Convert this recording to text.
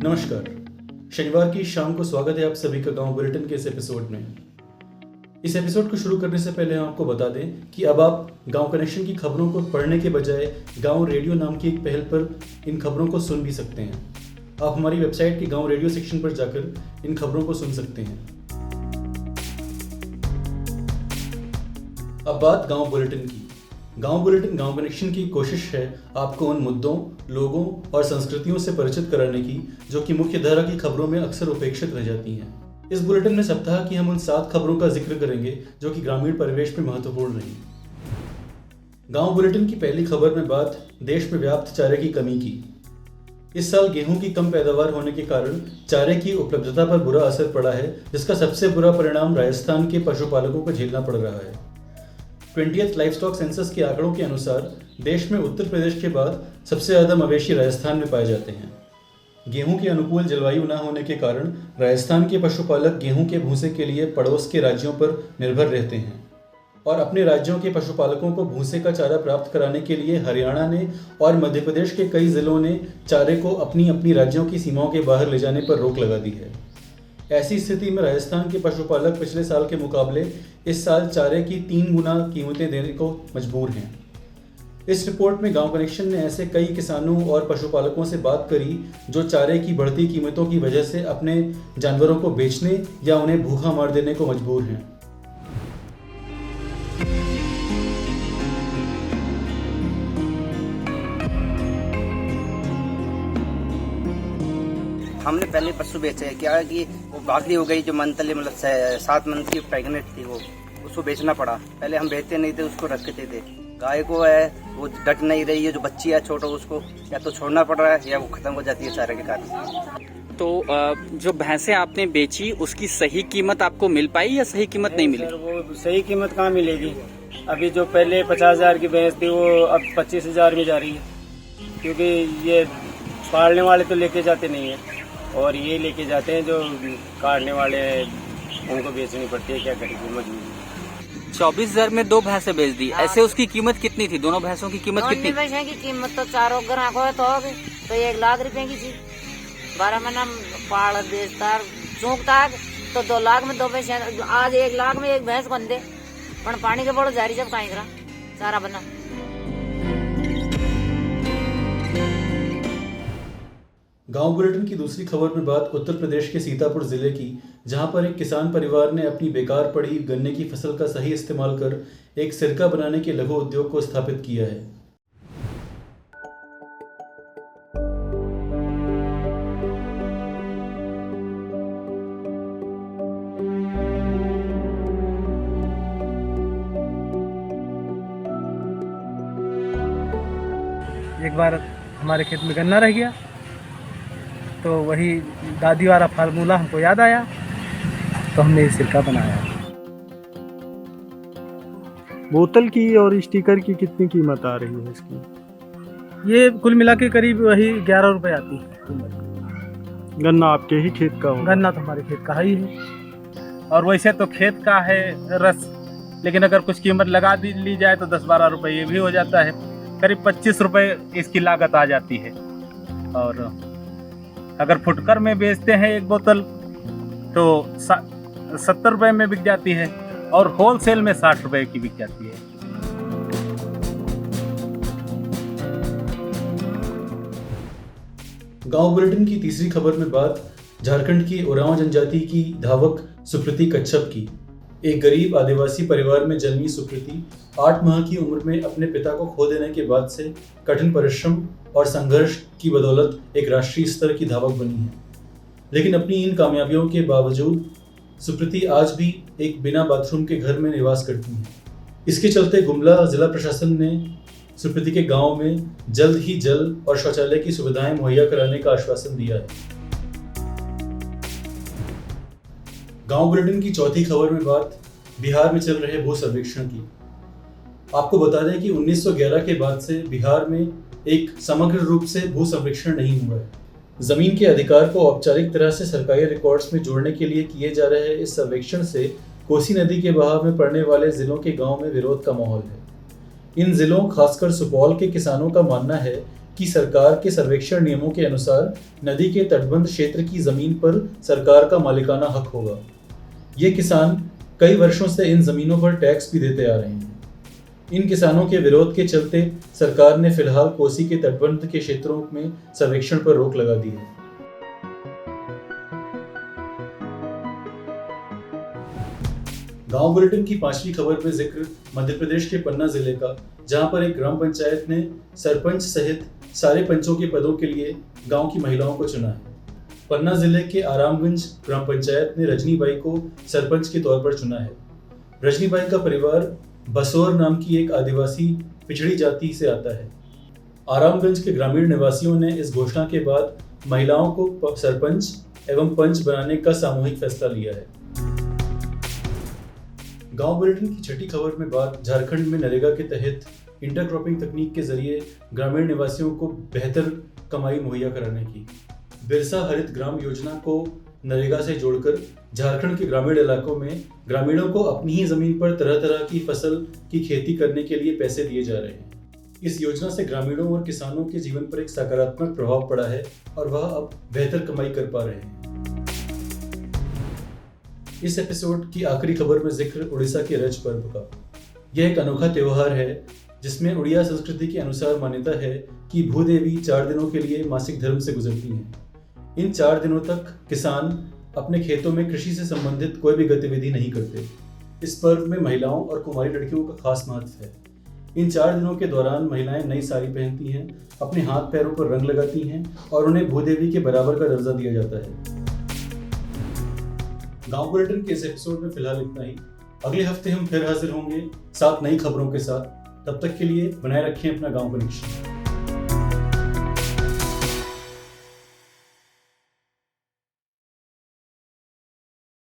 नमस्कार। शनिवार की शाम को स्वागत है आप सभी का गांव बुलेटिन के इस एपिसोड में। इस एपिसोड को शुरू करने से पहले हम आपको बता दें कि अब आप गांव कनेक्शन की खबरों को पढ़ने के बजाय गांव रेडियो नाम की एक पहल पर इन खबरों को सुन भी सकते हैं। आप हमारी वेबसाइट के गांव रेडियो सेक्शन पर जाकर इन खबरों को सुन सकते हैं। अब बात गांव बुलेटिन की। गांव बुलेटिन गांव कनेक्शन की कोशिश है आपको उन मुद्दों, लोगों और संस्कृतियों से परिचित कराने की जो कि मुख्य धारा की खबरों में अक्सर उपेक्षित रह जाती हैं। इस बुलेटिन में सप्ताह की हम उन 7 खबरों का जिक्र करेंगे जो कि ग्रामीण परिवेश में महत्वपूर्ण रही। गांव बुलेटिन की पहली खबर में बात देश में व्याप्त चारे की कमी की। इस साल गेहूं की कम पैदावार होने के कारण चारे की उपलब्धता पर बुरा असर पड़ा है, जिसका सबसे बुरा परिणाम राजस्थान के पशुपालकों को झेलना पड़ रहा है। 20th लाइवस्टॉक सेंसस के आंकड़ों के अनुसार देश में उत्तर प्रदेश के बाद सबसे ज्यादा मवेशी राजस्थान में पाए जाते हैं। गेहूं के अनुकूल जलवायु न होने के कारण राजस्थान के पशुपालक गेहूं के भूसे के लिए पड़ोस के राज्यों पर निर्भर रहते हैं और अपने राज्यों के पशुपालकों को भूसे का चारा प्राप्त कराने के लिए हरियाणा ने और मध्य प्रदेश के कई जिलों ने चारे को अपनी अपनी राज्यों की सीमाओं के बाहर ले जाने पर रोक लगा दी है। ऐसी स्थिति में राजस्थान के पशुपालक पिछले साल के मुकाबले इस साल चारे की 3 गुना कीमतें देने को मजबूर हैं। इस रिपोर्ट में गांव कनेक्शन ने ऐसे कई किसानों और पशुपालकों से बात करी जो चारे की बढ़ती कीमतों की वजह से अपने जानवरों को बेचने या उन्हें भूखा मार देने को मजबूर हैं। हमने पहले पशु बेचे है। क्या है कि वो बाकरी हो गई जो मंथली मतलब 7 मंथ की प्रेग्नेंट थी, वो उसको बेचना पड़ा। पहले हम बेचते नहीं थे, उसको रखते थे। गाय को है वो डट नहीं रही है, जो बच्ची है छोटा उसको या तो छोड़ना पड़ रहा है या वो खत्म हो जाती है चारे के कारण। तो जो भैंसें आपने बेची उसकी सही कीमत आपको मिल पाई या सही कीमत नहीं मिली? सर वो सही कीमत कहाँ मिलेगी? अभी जो पहले 50,000 की भैंस थी वो अब 25,000 में जा रही है, क्योंकि ये पालने वाले तो लेके जाते नहीं है और ये लेके जाते हैं जो काटने वाले हैं, उनको बेचनी पड़ती है। क्या करेंगे, मजबूरी। 24,000 में 2 भैंसें बेच दी। ऐसे उसकी कीमत कितनी थी? दोनों भैंसों की कीमत कितनी? भैंसों की कीमत तो 4 ग्राहक हो तो 1 लाख रुपए की थी। 12 महीना पाड़ बेचता चूकता तो 2 लाख में 2 भैंस। आज 1 लाख में 1 भैंस बन दे, पर पानी के बड़ो जारी जब कहीं करा सारा बना। गांव बुलेटिन की दूसरी खबर में बात उत्तर प्रदेश के सीतापुर जिले की, जहां पर एक किसान परिवार ने अपनी बेकार पड़ी गन्ने की फसल का सही इस्तेमाल कर एक सिरका बनाने के लघु उद्योग को स्थापित किया है। एक बार हमारे खेत में गन्ना रह गया तो वही दादी वाला फार्मूला हमको याद आया, तो हमने ये सिरका बनाया। बोतल की और स्टिकर की कितनी कीमत आ रही है इसकी? ये कुल मिला के करीब वही 11 रुपए आती है। गन्ना आपके ही खेत का होगा? गन्ना तो हमारे खेत का ही है। और वैसे तो खेत का है रस, लेकिन अगर कुछ कीमत लगा ली जाए तो 10-12 रुपए ये भी हो जाता है। करीब 25 रुपए इसकी लागत आ जाती है। और अगर फुटकर में बेचते हैं एक बोतल तो 70 रुपए में बिक जाती है और होलसेल में 60 रुपए की बिक जाती है। गांव बुलेटिन की तीसरी खबर में बात झारखंड की ओरांव जनजाति की धावक सुकृति कच्छप की। एक गरीब आदिवासी परिवार में जन्मी सुकृति 8 माह की उम्र में अपने पिता को खो देने के बाद से कठिन परिश्रम और संघर्ष की बदौलत एक राष्ट्रीय स्तर की धावक बनी है। लेकिन अपनी इन कामयाबियों के बावजूद सुकृति आज भी एक बिना बाथरूम के घर में निवास करती है। इसके चलते गुमला जिला प्रशासन ने सुकृति के गांव में जल्द ही जल और शौचालय की सुविधाएं मुहैया कराने का आश्वासन दिया है। गांव बुलेटिन की चौथी खबर में बात बिहार में चल रहे भू सर्वेक्षण की। आपको बता दें कि 1911 के बाद से बिहार में एक समग्र रूप से भू सर्वेक्षण नहीं हुआ है। जमीन के अधिकार को औपचारिक तरह से सरकारी रिकॉर्ड्स में जोड़ने के लिए किए जा रहे इस सर्वेक्षण से कोसी नदी के बहाव में पड़ने वाले जिलों के गांव में विरोध का माहौल है। इन जिलों खासकर सुपौल के किसानों का मानना है कि सरकार के सर्वेक्षण नियमों के अनुसार नदी के तटबंध क्षेत्र की जमीन पर सरकार का मालिकाना हक होगा। ये किसान कई वर्षों से इन जमीनों पर टैक्स भी देते आ रहे हैं। इन किसानों के विरोध के चलते सरकार ने फिलहाल कोसी के तटबंध के क्षेत्रों में सर्वेक्षण पर रोक लगा दी है। गांव बुलेटिन की 5वीं खबर में जिक्र मध्य प्रदेश के पन्ना जिले का, जहां पर एक ग्राम पंचायत ने सरपंच सहित सारे पंचों के पदों के लिए गांव की महिलाओं को चुना है। पन्ना जिले के आरामगंज ग्राम पंचायत ने रजनीबाई को सरपंच के तौर पर चुना है। रजनीबाई का परिवार बसोर नाम की एक आदिवासी पिछड़ी जाति से आता है। आरामगंज के ग्रामीण निवासियों ने इस घोषणा के बाद महिलाओं को सरपंच एवं पंच बनाने का सामूहिक फैसला लिया है। गांव बुलेटिन की 6ठी खबर में बात झारखंड में नरेगा के तहत इंटरक्रॉपिंग तकनीक के जरिए ग्रामीण निवासियों को बेहतर कमाई मुहैया कराने की। बिरसा हरित ग्राम योजना को नरेगा से जोड़कर झारखंड के ग्रामीण इलाकों में ग्रामीणों को अपनी ही जमीन पर तरह तरह की फसल की खेती करने के लिए पैसे दिए जा रहे हैं। इस योजना से ग्रामीणों और किसानों के जीवन पर एक सकारात्मक प्रभाव पड़ा है और वह अब बेहतर कमाई कर पा रहे हैं। इस एपिसोड की आखिरी खबर में जिक्र उड़ीसा के रज पर्व का। यह एक अनोखा त्योहार है जिसमें उड़िया संस्कृति के अनुसार मान्यता है कि भूदेवी 4 दिनों के लिए मासिक धर्म से गुजरती हैं। इन 4 दिनों तक किसान अपने खेतों में कृषि से संबंधित कोई भी गतिविधि नहीं करते। इस पर्व में महिलाओं और कुंवारी लड़कियों का खास महत्व है। इन 4 दिनों के दौरान महिलाएं नई साड़ी पहनती हैं, अपने हाथ पैरों पर रंग लगाती हैं और उन्हें भूदेवी के बराबर का दर्जा दिया जाता है। गांव बुलेटिन के इस एपिसोड में फिलहाल इतना ही। अगले हफ्ते हम फिर हाजिर होंगे 7 नई खबरों के साथ। तब तक के लिए बनाए रखें अपना गांव कनेक्शन।